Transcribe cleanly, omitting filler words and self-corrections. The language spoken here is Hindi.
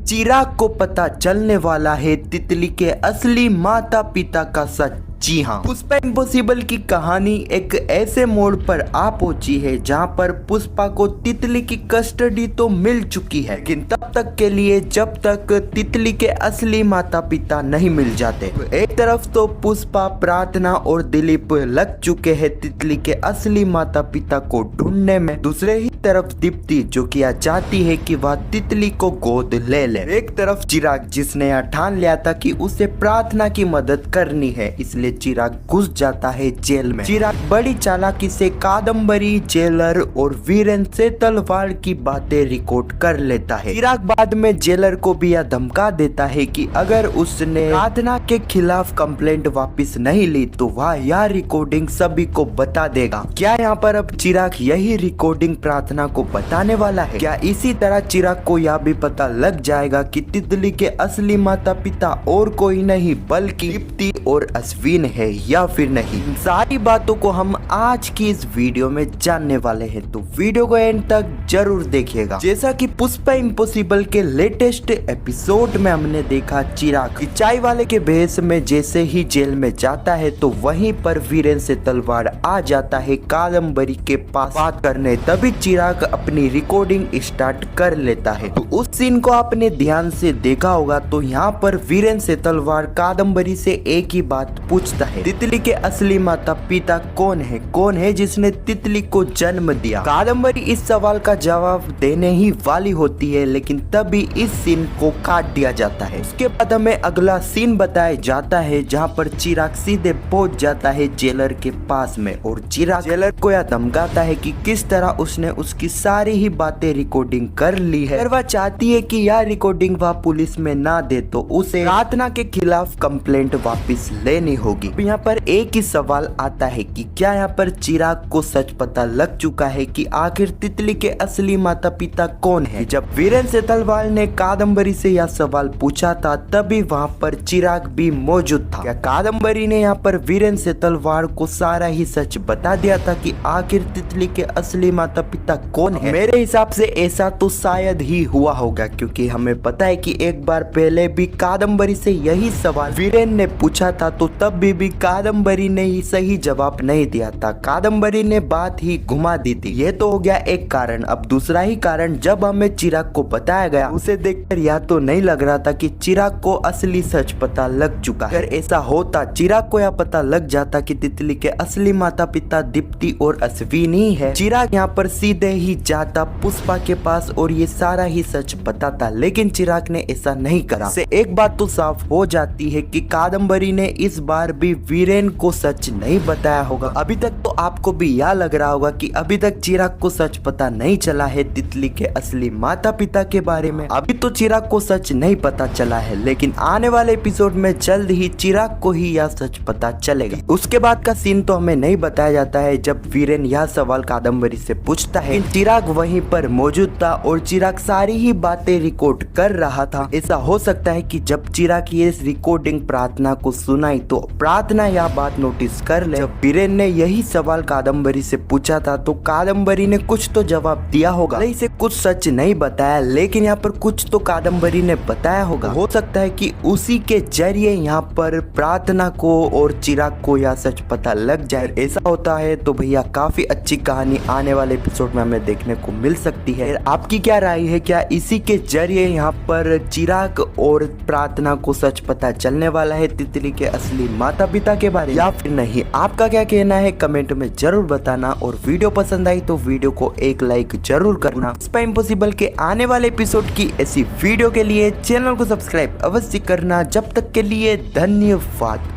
चिराग को पता चलने वाला है तितली के असली माता पिता का सच। जी हाँ, पुष्पा इम्पॉसिबल की कहानी एक ऐसे मोड़ पर आ पहुंची है जहां पर पुष्पा को तितली की कस्टडी तो मिल चुकी है, लेकिन तब तक के लिए जब तक तितली के असली माता पिता नहीं मिल जाते। एक तरफ तो पुष्पा, प्रार्थना और दिलीप लग चुके हैं तितली के असली माता पिता को ढूंढने में, दूसरे ही तरफ दीप्ति जो कि चाहती है कि वह तितली को गोद ले ले। एक तरफ चिराग जिसने यह ठान लिया था कि उसे प्रार्थना की मदद करनी है, इसलिए चिराग घुस जाता है जेल में। चिराग बड़ी चालाकी से कादम्बरी, जेलर और वीरेन से तलवार की बातें रिकॉर्ड कर लेता है। चिराग बाद में जेलर को भी यह धमका देता है कि अगर उसने प्रार्थना के खिलाफ कंप्लेंट वापस नहीं ली तो वह यह रिकॉर्डिंग सभी को बता देगा। क्या यहाँ पर अब चिराग यही रिकॉर्डिंग प्रार्थना को बताने वाला है? क्या इसी तरह चिराग को यह भी पता लग जाएगा कि तितली के असली माता पिता और कोई नहीं बल्कि दीप्ति और अश्विन है या फिर नहीं? इन सारी बातों को हम आज की इस वीडियो में जानने वाले हैं, तो वीडियो को एंड तक जरूर देखिएगा। जैसा कि पुष्पा इम्पॉसिबल के लेटेस्ट एपिसोड में हमने देखा, चिराग चाय वाले के भेष में जैसे ही जेल में जाता है तो वहीं पर वीरेन से तलवार आ जाता है कादम्बरी के पास बात करने। तभी चिराग अपनी रिकॉर्डिंग स्टार्ट कर लेता है। तो उस सीन को आपने ध्यान से देखा होगा, तो यहाँ पर वीरेन से तलवार कादम्बरी से एक ही बात पूछता है, तितली के असली माता पिता कौन है? कौन है जिसने तितली को जन्म दिया? कादम्बरी इस सवाल का जवाब देने ही वाली होती है, लेकिन तभी इस सीन को काट दिया जाता है। उसके बाद हमें अगला सीन बताया जाता है जहाँ पर चिराग सीधे पहुंच जाता है जेलर के पास में, और चिराग जेलर को यह धमकाता है कि किस तरह उसने उसकी सारी ही बातें रिकॉर्डिंग कर ली है। अगर वह चाहती है कि यह रिकॉर्डिंग वह पुलिस में ना दे तो उसे प्रार्थना के खिलाफ कंप्लेंट वापस लेनी होगी। यहाँ पर एक ही सवाल आता है कि क्या यहाँ पर चिराग को सच पता लग चुका है कि आखिर तितली के असली माता पिता कौन है? जब वीरेन से तलवार ने कादम्बरी से यह सवाल पूछा था तभी वहाँ पर चिराग भी मौजूद था। क्या कादम्बरी ने यहाँ पर वीरेन से तलवार को सारा ही सच बता दिया था कि आखिर तितली के असली माता पिता कौन है? मेरे हिसाब से ऐसा तो शायद ही हुआ होगा, क्योंकि हमें पता है कि एक बार पहले भी कादम्बरी से यही सवाल वीरेन ने पूछा था, तो तब भी कादम्बरी ने ही सही जवाब नहीं दिया था। कादम्बरी ने बात ही घुमा दी थी। ये तो हो गया एक कारण। अब दूसरा ही कारण, जब हमें चिराग को बताया गया उसे देखकर यह तो नहीं लग रहा था कि चिराग को असली सच पता लग चुका है। अगर ऐसा होता, चिराग को यह पता लग जाता कि तितली के असली माता पिता दीप्ति और अश्विन ही है, चिराग यहाँ पर सीधे ही जाता पुष्पा के पास और ये सारा ही सच बताता, लेकिन चिराग ने ऐसा नहीं करा। से एक बात तो साफ हो जाती है कि कादम्बरी ने इस बार भी वीरेन को सच नहीं बताया होगा। अभी तक तो आपको भी यह लग रहा होगा कि अभी तक चिराग को सच पता नहीं चला है तितली के असली माता पिता के बारे में। अभी तो चिराग को सच नहीं पता चला है, लेकिन आने वाले एपिसोड में जल्द ही चिराग को ही यह सच पता चलेगा। उसके बाद का सीन तो हमें नहीं बताया जाता है जब वीरेन यह सवाल कादम्बरी से पूछता है। चिराग वहीं पर मौजूद था और चिराग सारी ही बातें रिकॉर्ड कर रहा था। ऐसा हो सकता है कि जब चिराग ये रिकॉर्डिंग प्रार्थना को सुनाई तो प्रार्थना यह बात नोटिस कर ले। जब वीरेन ने यही सवाल कादम्बरी से पूछा था तो कादम्बरी ने कुछ तो जवाब दिया होगा। भले इसे कुछ सच नहीं बताया, लेकिन यहाँ पर कुछ तो कादम्बरी ने बताया होगा। हो सकता है कि उसी के जरिए यहाँ पर प्रार्थना को और चिराग को यह सच पता लग जाए। ऐसा होता है तो भैया काफी अच्छी कहानी आने वाले एपिसोड में हमें देखने को मिल सकती है। आपकी क्या राय है? क्या इसी के जरिए यहाँ पर चिराग और प्रार्थना को सच पता चलने वाला है तितली के असली माता पिता के बारे में, या फिर नहीं? आपका क्या कहना है कमेंट में जरूर बताना, और वीडियो पसंद आई तो वीडियो को एक लाइक जरूर करना। पुष्पा इम्पॉसिबल के आने वाले एपिसोड की ऐसी वीडियो के लिए चैनल को सब्सक्राइब अवश्य करना। जब तक के लिए धन्यवाद।